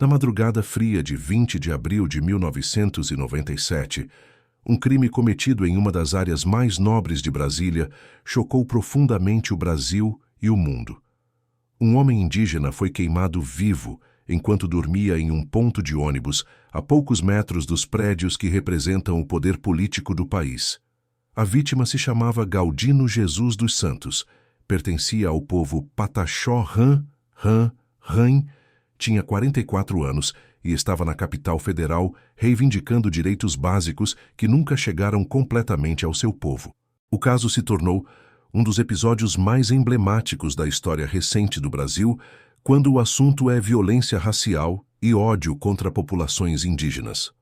Na madrugada fria de 20 de abril de 1997, um crime cometido em uma das áreas mais nobres de Brasília chocou profundamente o Brasil e o mundo. Um homem indígena foi queimado vivo enquanto dormia em um ponto de ônibus a poucos metros dos prédios que representam o poder político do país. A vítima se chamava Galdino Jesus dos Santos, pertencia ao povo Pataxó Ran, tinha 44 anos e estava na capital federal reivindicando direitos básicos que nunca chegaram completamente ao seu povo. O caso se tornou um dos episódios mais emblemáticos da história recente do Brasil, quando o assunto é violência racial e ódio contra populações indígenas.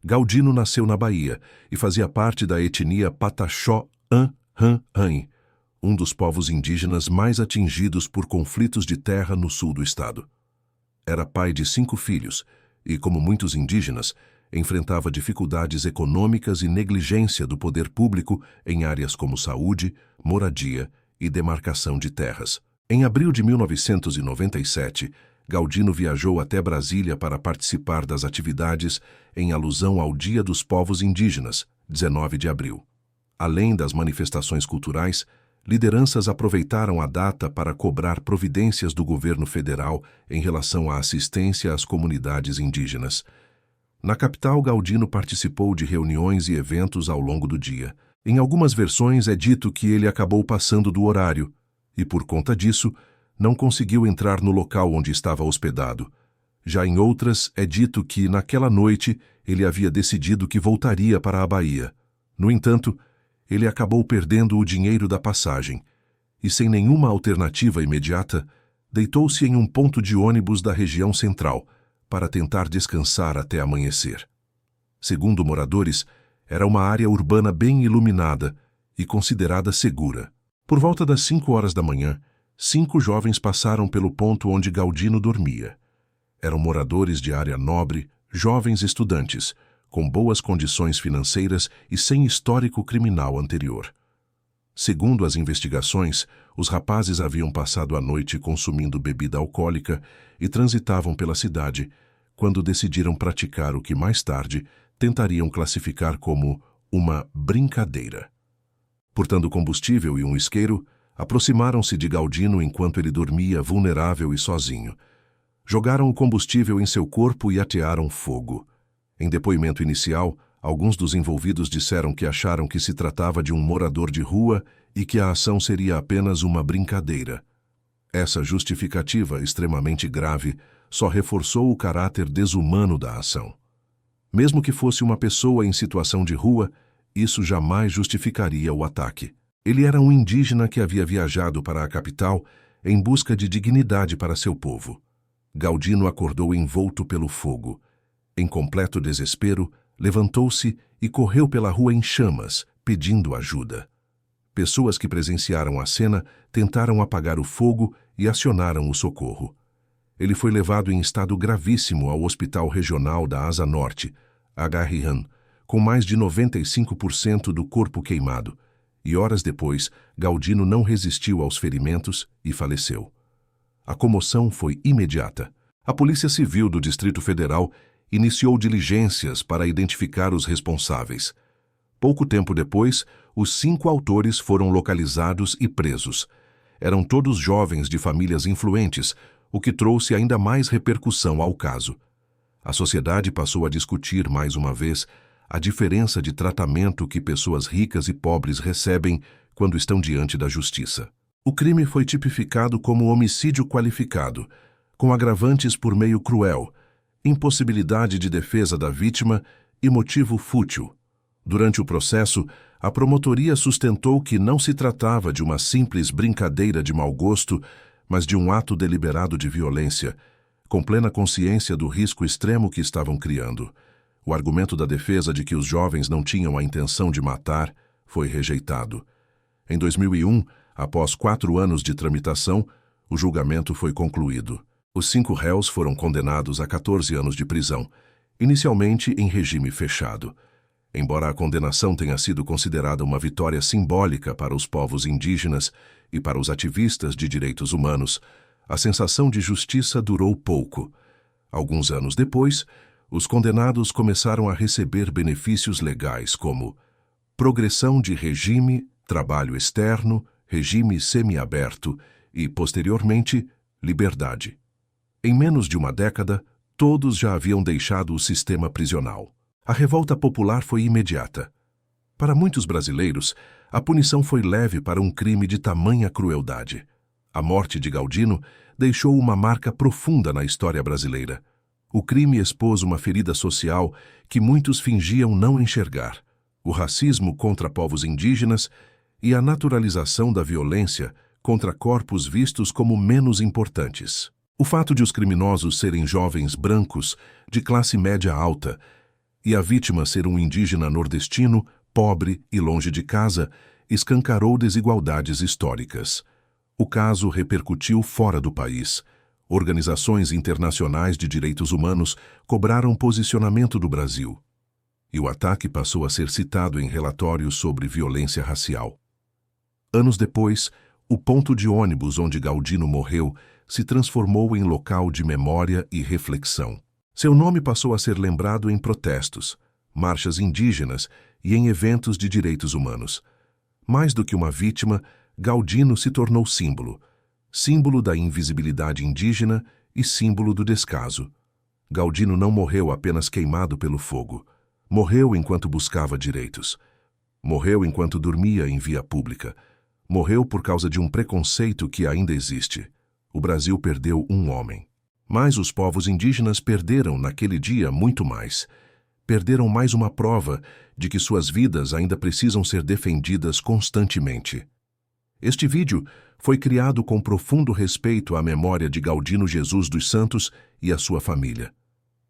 Galdino nasceu na Bahia e fazia parte da etnia Pataxó Ran, um dos povos indígenas mais atingidos por conflitos de terra no sul do estado. Era pai de 5 filhos e, como muitos indígenas, enfrentava dificuldades econômicas e negligência do poder público em áreas como saúde, moradia e demarcação de terras. Em abril de 1997, Galdino viajou até Brasília para participar das atividades em alusão ao Dia dos Povos Indígenas, 19 de abril. Além das manifestações culturais, lideranças aproveitaram a data para cobrar providências do governo federal em relação à assistência às comunidades indígenas. Na capital, Galdino participou de reuniões e eventos ao longo do dia. Em algumas versões é dito que ele acabou passando do horário e, por conta disso, não conseguiu entrar no local onde estava hospedado. Já em outras, é dito que, naquela noite, ele havia decidido que voltaria para a Bahia. No entanto, ele acabou perdendo o dinheiro da passagem e, sem nenhuma alternativa imediata, deitou-se em um ponto de ônibus da região central para tentar descansar até amanhecer. Segundo moradores, era uma área urbana bem iluminada e considerada segura. Por volta das 5 horas da manhã, 5 jovens passaram pelo ponto onde Galdino dormia. Eram moradores de área nobre, jovens estudantes, com boas condições financeiras e sem histórico criminal anterior. Segundo as investigações, os rapazes haviam passado a noite consumindo bebida alcoólica e transitavam pela cidade, quando decidiram praticar o que mais tarde tentariam classificar como uma brincadeira. Portando combustível e um isqueiro, aproximaram-se de Galdino enquanto ele dormia vulnerável e sozinho. Jogaram o combustível em seu corpo e atearam fogo. Em depoimento inicial, alguns dos envolvidos disseram que acharam que se tratava de um morador de rua e que a ação seria apenas uma brincadeira. Essa justificativa, extremamente grave, só reforçou o caráter desumano da ação. Mesmo que fosse uma pessoa em situação de rua, isso jamais justificaria o ataque. Ele era um indígena que havia viajado para a capital em busca de dignidade para seu povo. Galdino acordou envolto pelo fogo. Em completo desespero, levantou-se e correu pela rua em chamas, pedindo ajuda. Pessoas que presenciaram a cena tentaram apagar o fogo e acionaram o socorro. Ele foi levado em estado gravíssimo ao Hospital Regional da Asa Norte, HRAN, com mais de 95% do corpo queimado, e horas depois, Galdino não resistiu aos ferimentos e faleceu. A comoção foi imediata. A Polícia Civil do Distrito Federal iniciou diligências para identificar os responsáveis. Pouco tempo depois, os 5 autores foram localizados e presos. Eram todos jovens de famílias influentes, o que trouxe ainda mais repercussão ao caso. A sociedade passou a discutir mais uma vez a diferença de tratamento que pessoas ricas e pobres recebem quando estão diante da justiça. O crime foi tipificado como homicídio qualificado, com agravantes por meio cruel, impossibilidade de defesa da vítima e motivo fútil. Durante o processo, a promotoria sustentou que não se tratava de uma simples brincadeira de mau gosto, mas de um ato deliberado de violência, com plena consciência do risco extremo que estavam criando. O argumento da defesa de que os jovens não tinham a intenção de matar foi rejeitado. Em 2001, após 4 anos de tramitação, o julgamento foi concluído. Os 5 réus foram condenados a 14 anos de prisão, inicialmente em regime fechado. Embora a condenação tenha sido considerada uma vitória simbólica para os povos indígenas e para os ativistas de direitos humanos, a sensação de justiça durou pouco. Alguns anos depois, os condenados começaram a receber benefícios legais como progressão de regime, trabalho externo, regime semiaberto e, posteriormente, liberdade. Em menos de uma década, todos já haviam deixado o sistema prisional. A revolta popular foi imediata. Para muitos brasileiros, a punição foi leve para um crime de tamanha crueldade. A morte de Galdino deixou uma marca profunda na história brasileira. O crime expôs uma ferida social que muitos fingiam não enxergar: o racismo contra povos indígenas e a naturalização da violência contra corpos vistos como menos importantes. O fato de os criminosos serem jovens brancos de classe média alta e a vítima ser um indígena nordestino, pobre e longe de casa, escancarou desigualdades históricas. O caso repercutiu fora do país. Organizações internacionais de direitos humanos cobraram posicionamento do Brasil. E o ataque passou a ser citado em relatórios sobre violência racial. Anos depois, o ponto de ônibus onde Galdino morreu se transformou em local de memória e reflexão. Seu nome passou a ser lembrado em protestos, marchas indígenas e em eventos de direitos humanos. Mais do que uma vítima, Galdino se tornou símbolo. Símbolo da invisibilidade indígena e símbolo do descaso. Galdino não morreu apenas queimado pelo fogo. Morreu enquanto buscava direitos. Morreu enquanto dormia em via pública. Morreu por causa de um preconceito que ainda existe. O Brasil perdeu um homem. Mas os povos indígenas perderam naquele dia muito mais. Perderam mais uma prova de que suas vidas ainda precisam ser defendidas constantemente. Este vídeo foi criado com profundo respeito à memória de Galdino Jesus dos Santos e à sua família.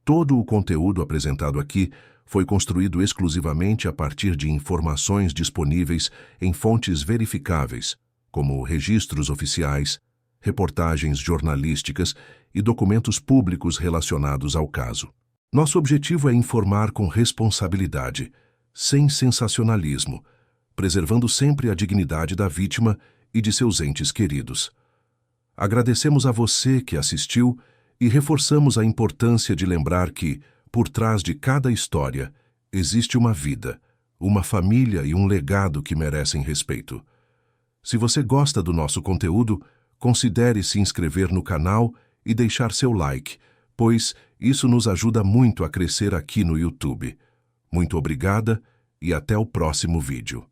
Todo o conteúdo apresentado aqui foi construído exclusivamente a partir de informações disponíveis em fontes verificáveis, como registros oficiais, reportagens jornalísticas e documentos públicos relacionados ao caso. Nosso objetivo é informar com responsabilidade, sem sensacionalismo, preservando sempre a dignidade da vítima e de seus entes queridos. Agradecemos a você que assistiu e reforçamos a importância de lembrar que, por trás de cada história, existe uma vida, uma família e um legado que merecem respeito. Se você gosta do nosso conteúdo, considere se inscrever no canal e deixar seu like, pois isso nos ajuda muito a crescer aqui no YouTube. Muito obrigada e até o próximo vídeo.